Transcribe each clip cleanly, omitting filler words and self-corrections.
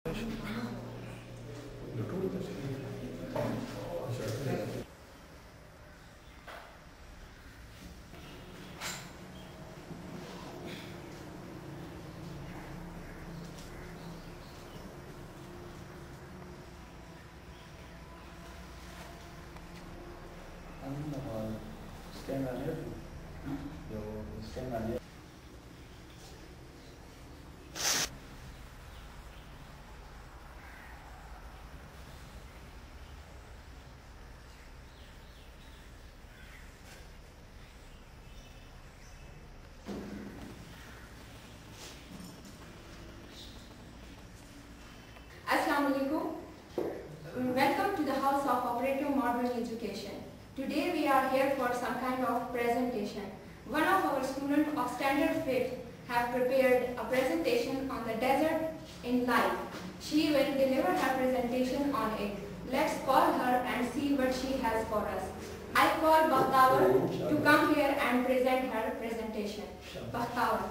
Stand on it. Stand on it. Assalamu alaikum. Welcome to the House of Operative Modern Education. Today we are here for some kind of presentation. One of our students of Standard 5th have prepared a presentation on the desert in life. She will deliver her presentation on it. Let's call her and see what she has for us. I call Bakhtawer to come here and present her presentation. Bakhtawer.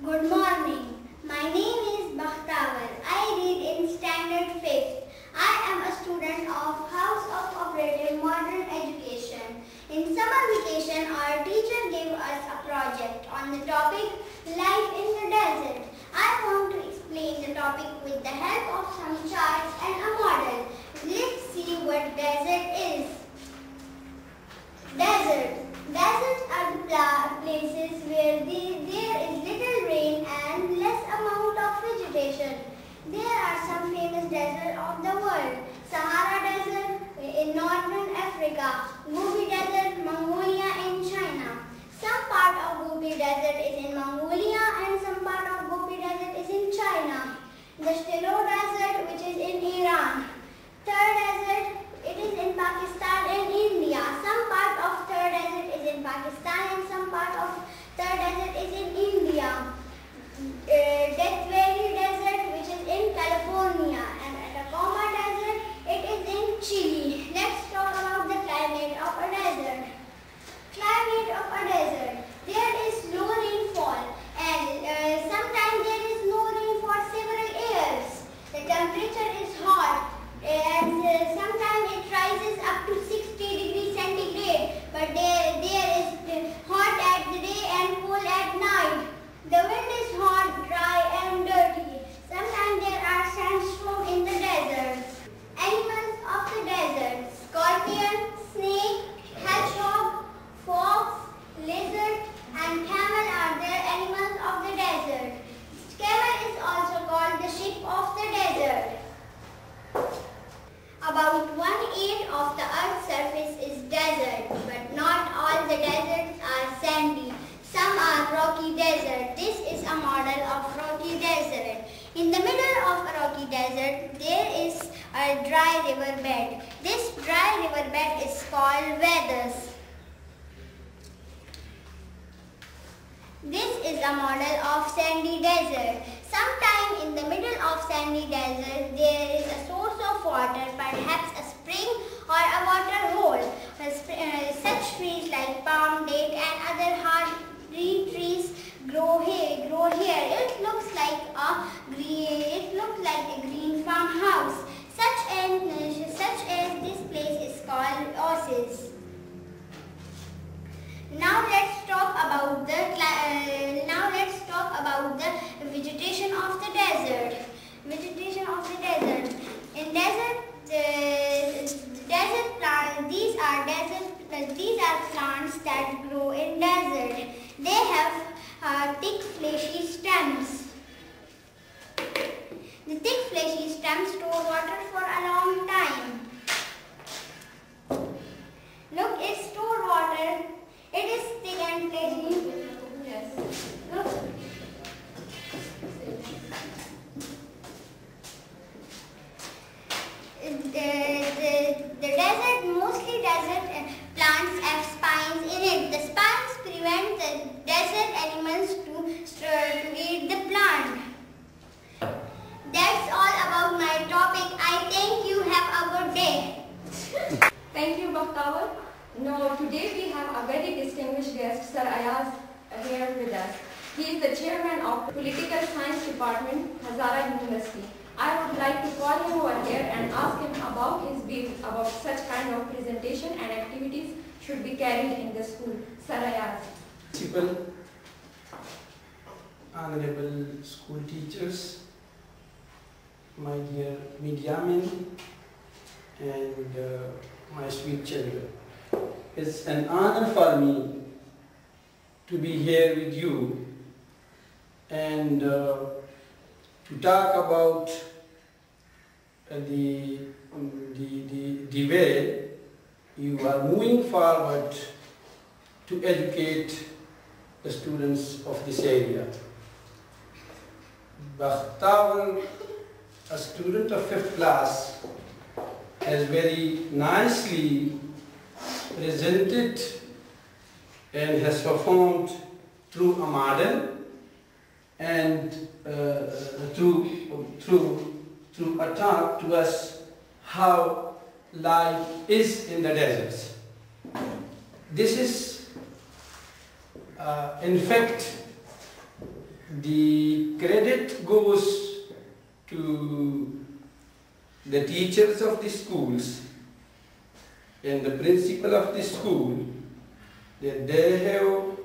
Good morning. My name is Bakhtawer. I read in Standard 5th. I am a student of House of Operative Modern Education. In summer vacation, our teacher gave us a project on the topic Life in the Desert. I want to explain the topic with the help of some charts and a model. Let's see what desert is. Desert. Deserts are the places where there is little rain and less amount of vegetation. There are some famous deserts of the world. Sahara Desert in northern Africa, Gobi Desert, Mongolia in China. Some part of Gobi Desert is in Mongolia and some part of Gobi Desert is in China. The Stilo Desert, which is in Iran. Third Desert, it is in Pakistan and India. Some part of Third Desert is in Pakistan and some part of Third Desert is in India. Death Valley Desert, which is in California, and Atacama Desert, it is in Chile. Let's talk about the climate of a desert. Climate of a desert. There is low rainfall and sometimes there is no rain for several years. The temperature is hot and sometimes it rises up to 60 degrees centigrade, but there is hot at the day and cool at night. The wind is hot, dry and dirty. Sometimes there are sandstorms in the desert. Animals of the desert: scorpion, snake, hedgehog, fox, lizard and camel are the animals of the desert. Camel is also called the sheep of the desert. About 1/8 of the earth's surface is desert, but not all the deserts are sandy. Some are rocky desert. This is a model of rocky desert. In the middle of a rocky desert, there is a dry river bed. This dry river bed is called weathers. This is a model of sandy desert. Sometime in the middle of sandy desert, there is a source of water, perhaps a spring or a water hole. Such trees like palm, date and other hard green trees grow here. It looks like a green farmhouse. Such as this place is called oasis. Now let's talk about the vegetation of the desert. Vegetation of the desert. In desert plants, these are plants that grow in desert. They have thick fleshy stems. The thick fleshy stems store water for a long time. Look, it stores water. It is thick and fleshy. Yes. Look. The desert, mostly desert plants have spines in it. The spines prevent the desert animals to eat the plant. That's all about my topic. I thank you. Have a good day. Thank you, Bakhtawer. Now, today we have a very distinguished guest, Sir Ayaz, here with us. He is the chairman of the Political Science Department, Hazara University. I would like to call him over here and ask him about his views about such kind of presentation and activities should be carried in the school. Sarayas. Principal, honorable school teachers, my dear media men, and my sweet children. It's an honor for me to be here with you and to talk about the way you are moving forward to educate the students of this area. Bakhtawer, a student of 5th class, has very nicely presented and has performed through a model and through a talk to us how life is in the deserts. This is in fact the credit goes to the teachers of the schools and the principal of the school that they have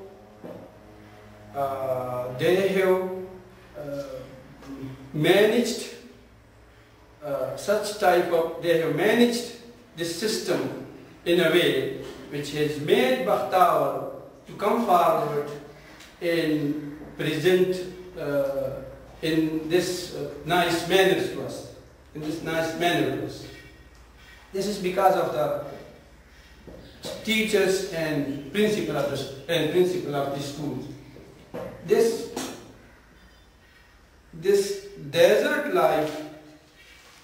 managed they have managed this system in a way which has made Bakhtawer to come forward and present in this nice manner to us. This is because of the teachers and principal of the school. This desert life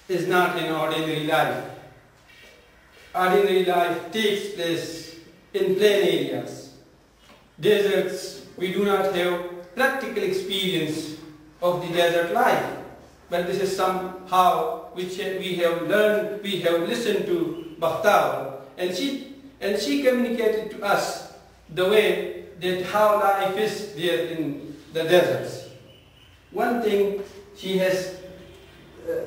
is not an ordinary life. Ordinary life takes place in plain areas. Deserts, we do not have practical experience of the desert life. But this is somehow which we have learned, we have listened to Bakhtawer, and she communicated to us the way that how life is there in the deserts. One thing, she has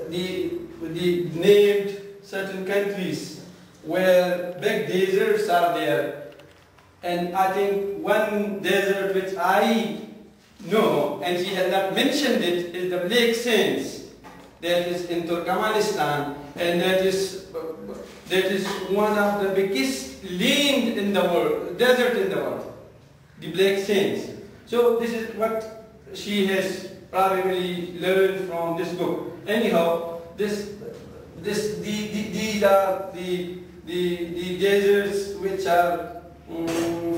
named certain countries where big deserts are there, and I think one desert which I know, and she has not mentioned it, is the Black Sands. That is in Turkmenistan, and that is one of the biggest land in the world, desert in the world, the Black Sands. So this is what she has probably learned from this book. Anyhow, these are the deserts which are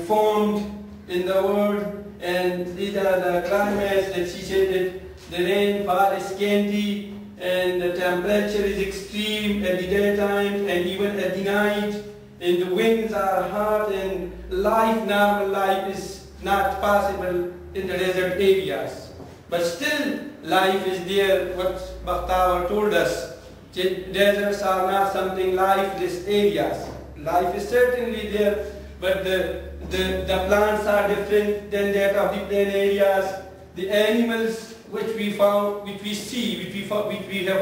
formed in the world, and these are the climates that she said that the rainfall is scanty and the temperature is extreme at the daytime and even at the night, and the winds are hot, and normal life is not possible in the desert areas. But still life is there. What Bakhtawer told us, deserts are not something lifeless areas. Life is certainly there, but the plants are different than that of the plain areas. The animals which we have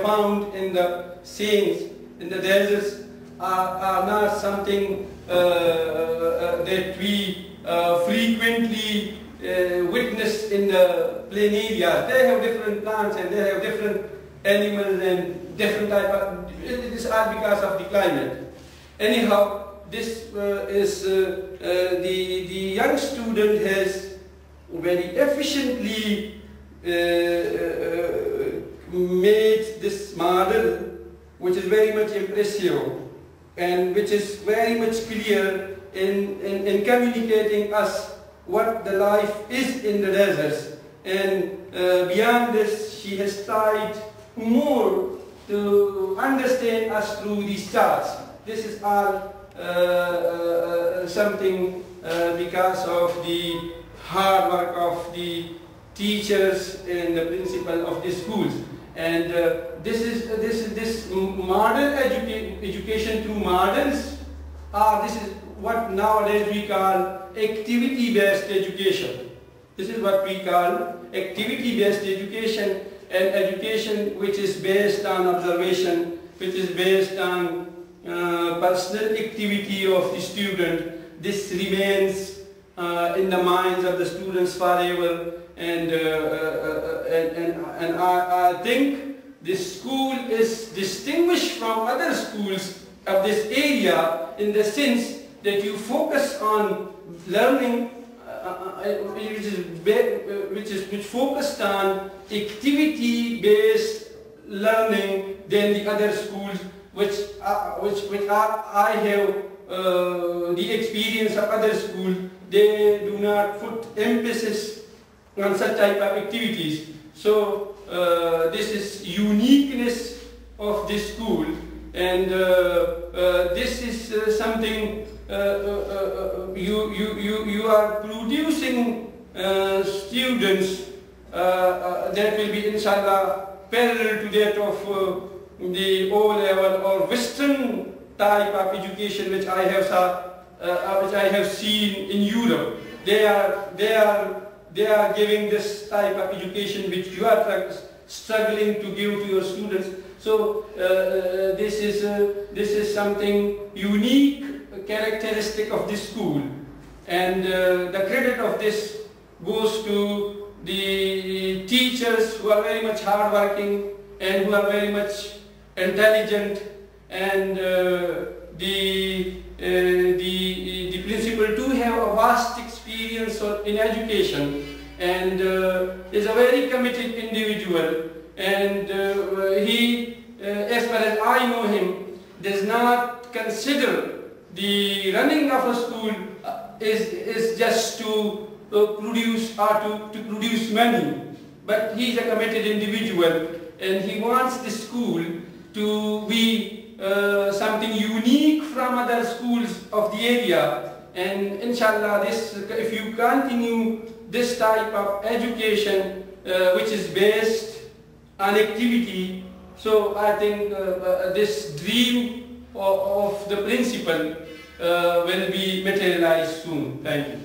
found in the sands, in the deserts, are not something that we frequently witness in the plain areas. They have different plants and they have different animals and different type of. This is all because of the climate. Anyhow, this is the young student has very efficiently made this model, which is very much impressive and which is very much clear in communicating us what the life is in the deserts. And beyond this, she has tried more to understand us through these charts. This is all something because of the hard work of the teachers and the principal of the schools. And this model education through models, this is what nowadays we call activity-based education. This is what we call activity-based education, and education which is based on observation, which is based on personal activity of the student. This remains in the minds of the students forever, and I think this school is distinguished from other schools of this area in the sense that you focus on learning which focused on activity-based learning than the other schools which I have the experience of other schools. They do not put emphasis on such type of activities. So this is uniqueness of this school, and this is something you are producing students that will be inshallah parallel to that of the O-level or Western type of education which I have seen in Europe. They are giving this type of education which you are struggling to give to your students. So this is something unique characteristic of this school, and the credit of this goes to the teachers who are very much hardworking and who are very much intelligent, and the principal too have a vast experience in education, and is a very committed individual, and he, as far as I know him, does not consider the running of a school is just to produce money, but he is a committed individual, and he wants the school to be something unique from other schools of the area. And inshallah, if you continue this type of education which is based on activity, so I think this dream of the principal will be materialized soon. Thank you.